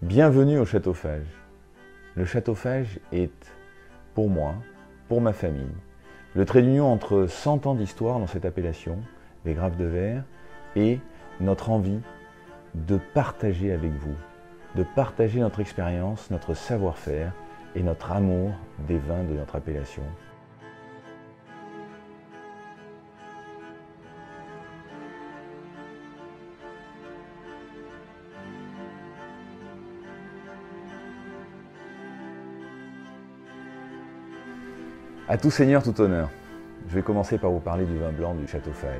Bienvenue au Château Fage. Le Château Fage est, pour moi, pour ma famille, le trait d'union entre 100 ans d'histoire dans cette appellation, les Graves de Verre, et notre envie de partager avec vous, de partager notre expérience, notre savoir-faire et notre amour des vins de notre appellation. À tout seigneur, tout honneur. Je vais commencer par vous parler du vin blanc du Château Fage.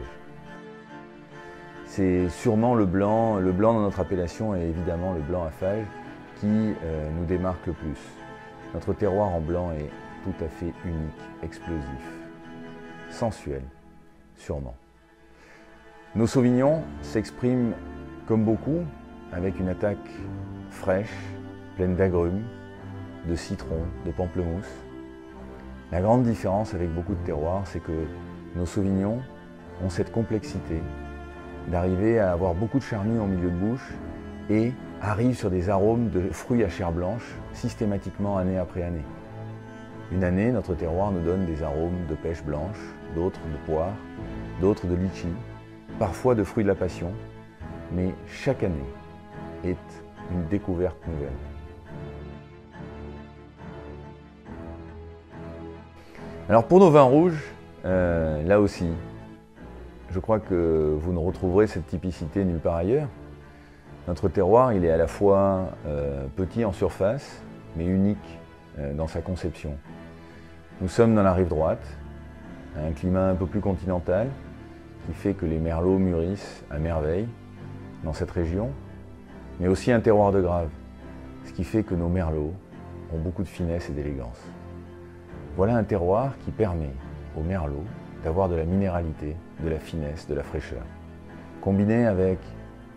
C'est sûrement le blanc dans notre appellation et évidemment le blanc à Fage qui nous démarque le plus. Notre terroir en blanc est tout à fait unique, explosif, sensuel, sûrement. Nos sauvignons s'expriment comme beaucoup avec une attaque fraîche, pleine d'agrumes, de citron, de pamplemousse. La grande différence avec beaucoup de terroirs, c'est que nos sauvignons ont cette complexité d'arriver à avoir beaucoup de charnu en milieu de bouche et arrivent sur des arômes de fruits à chair blanche systématiquement année après année. Une année, notre terroir nous donne des arômes de pêche blanche, d'autres de poire, d'autres de litchi, parfois de fruits de la passion, mais chaque année est une découverte nouvelle. Alors pour nos vins rouges, là aussi, je crois que vous ne retrouverez cette typicité nulle part ailleurs. Notre terroir, il est à la fois petit en surface, mais unique dans sa conception. Nous sommes dans la rive droite, un climat un peu plus continental, qui fait que les merlots mûrissent à merveille dans cette région, mais aussi un terroir de Graves, ce qui fait que nos merlots ont beaucoup de finesse et d'élégance. Voilà un terroir qui permet aux merlots d'avoir de la minéralité, de la finesse, de la fraîcheur. Combiné avec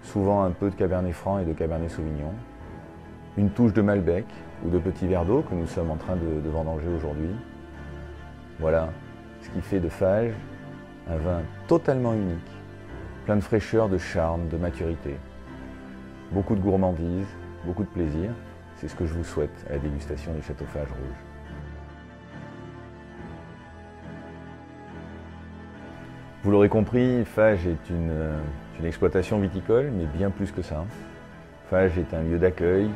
souvent un peu de cabernet franc et de cabernet sauvignon, une touche de malbec ou de petit verre d'eau que nous sommes en train de vendanger aujourd'hui. Voilà ce qui fait de Fage un vin totalement unique, plein de fraîcheur, de charme, de maturité. Beaucoup de gourmandise, beaucoup de plaisir. C'est ce que je vous souhaite à la dégustation du Château Fage rouge. Vous l'aurez compris, Fage est une exploitation viticole, mais bien plus que ça. Fage est un lieu d'accueil,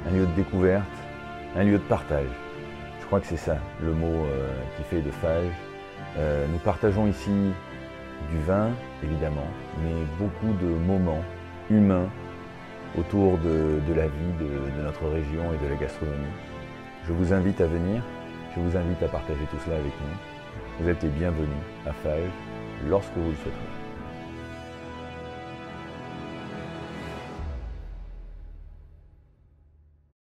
un lieu de découverte, un lieu de partage. Je crois que c'est ça le mot qui fait de Fage. Nous partageons ici du vin, évidemment, mais beaucoup de moments humains autour de la vie de notre région et de la gastronomie. Je vous invite à venir, je vous invite à partager tout cela avec nous. Vous êtes les bienvenus à Fage, lorsque vous le souhaiterez.